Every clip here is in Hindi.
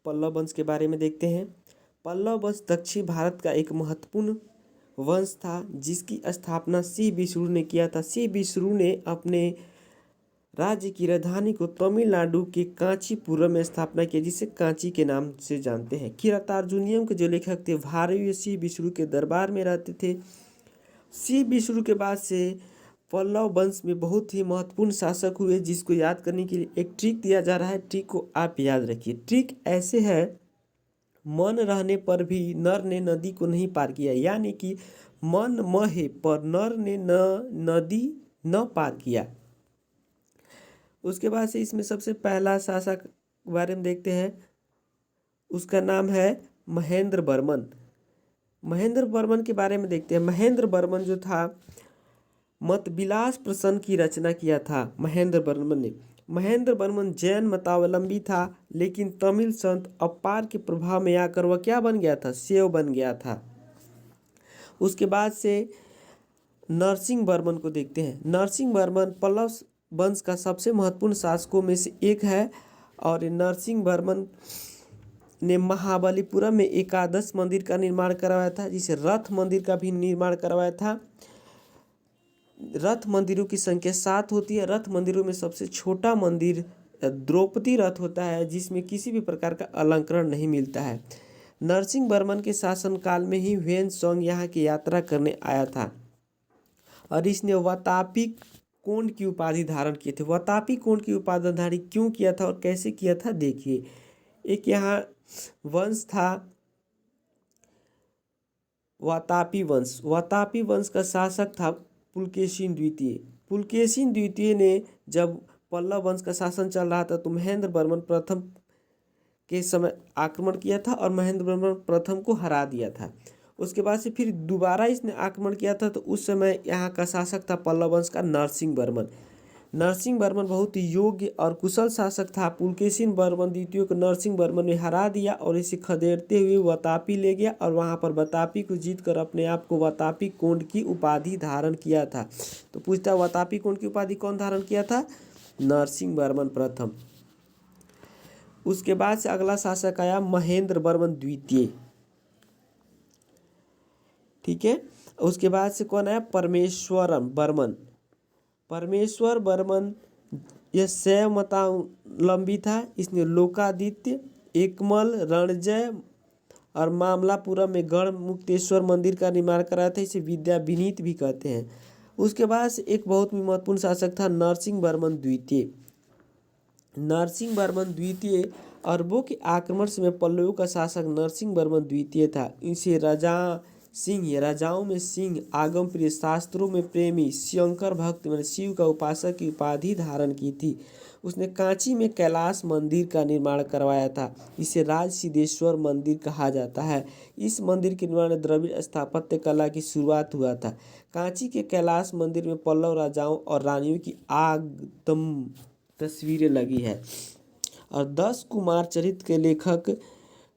पल्लव वंश के बारे में देखते हैं। पल्लव वंश दक्षिण भारत का एक महत्वपूर्ण वंश था जिसकी स्थापना सी विष्णु ने किया था। सी विष्णु ने अपने राज्य की राजधानी को तमिलनाडु के कांचीपुरम में स्थापना की, जिसे कांची के नाम से जानते हैं। किरातार्जुनीयम के जो लेखक थे भारवीय सी विष्णु के दरबार में रहते थे। सी विष्णु के बाद से पल्लव वंश में बहुत ही महत्वपूर्ण शासक हुए, जिसको याद करने के लिए एक ट्रिक दिया जा रहा है। ट्रिक को आप याद रखिए। ट्रिक ऐसे है, मन रहने पर भी नर ने नदी को नहीं पार किया, यानी कि मन म है पर नर ने नदी न पार किया। उसके बाद से इसमें सबसे पहला शासक बारे में देखते हैं, उसका नाम है महेंद्र वर्मन। महेंद्र वर्मन के बारे में देखते हैं। महेंद्र वर्मन जो था मतविलास प्रसन्न की रचना किया था महेंद्र वर्मन ने। महेंद्र वर्मन जैन मतावलंबी था, लेकिन तमिल संत अप्पार के प्रभाव में आकर वह क्या बन गया था, शैव बन गया था। उसके बाद से नरसिंह वर्मन को देखते हैं। नरसिंह वर्मन पल्लव वंश का सबसे महत्वपूर्ण शासकों में से एक है और नरसिंह वर्मन ने महाबलीपुरम में एकादश मंदिर का निर्माण करवाया था, जिसे रथ मंदिर का भी निर्माण करवाया था। रथ मंदिरों की संख्या 7 होती है। रथ मंदिरों में सबसे छोटा मंदिर द्रौपदी रथ होता है, जिसमें किसी भी प्रकार का अलंकरण नहीं मिलता है। नरसिंह वर्मन के शासनकाल में ही ह्वेन सांग यहाँ की यात्रा करने आया था और इसने वातापी कोंड की उपाधि धारण किए थे। वातापी कोंड की उपाधि धारण क्यों किया था और कैसे किया था, देखिए। एक यहाँ वंश था वातापी वंश। वातापी वंश का शासक था पुलकेशिन द्वितीय। पुलकेशिन द्वितीय ने जब पल्लव वंश का शासन चल रहा था तो महेंद्र वर्मन प्रथम के समय आक्रमण किया था और महेंद्र वर्मन प्रथम को हरा दिया था। उसके बाद से फिर दोबारा इसने आक्रमण किया था, तो उस समय यहाँ का शासक था पल्लव वंश का नरसिंह वर्मन। नरसिंह वर्मन बहुत ही योग्य और कुशल शासक था। पुलकेशिन वर्मन द्वितीय को नरसिंह वर्मन ने हरा दिया और इसे खदेड़ते हुए वातापी ले गया और वहाँ पर वातापी को जीतकर अपने आप को वातापी कोंड की उपाधि धारण किया था। तो पूछता वातापी कोंड की उपाधि कौन धारण किया था, नरसिंह वर्मन प्रथम। उसके बाद से अगला शासक आया महेंद्र वर्मन द्वितीय, ठीक है। उसके बाद से कौन आया, परमेश्वरम वर्मन। परमेश्वर वर्मन यह शैव मतावलंबी था। इसने लोकादित्य, एकमल, रणजय और मामलापुरम में गढ़ मुक्तेश्वर मंदिर का निर्माण कराया था। इसे विद्या विनीत भी कहते हैं। उसके बाद से एक बहुत महत्वपूर्ण शासक था नरसिंह वर्मन द्वितीय। नरसिंह वर्मन द्वितीय अरबों के आक्रमण से पल्लवों का शासक नरसिंह वर्मन द्वितीय था। इसे राजा सिंह, राजाओं में सिंह, आगम प्रिय, शास्त्रों में प्रेमी, शंकर भक्त मैंने शिव का उपासक की उपाधि धारण की थी। उसने कांची में कैलाश मंदिर का निर्माण करवाया था। इसे राज सिद्धेश्वर मंदिर कहा जाता है। इस मंदिर के निर्माण में द्रविड़ स्थापत्य कला की शुरुआत हुआ था। कांची के कैलाश मंदिर में पल्लव राजाओं और रानियों की आगतम तस्वीरें लगी है। और 10 कुमार चरित्र के लेखक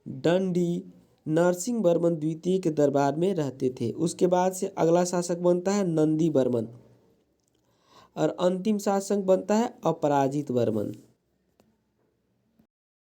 दंडी नरसिंह वर्मन द्वितीय के दरबार में रहते थे। उसके बाद से अगला शासक बनता है नंदी वर्मन और अंतिम शासक बनता है अपराजित वर्मन।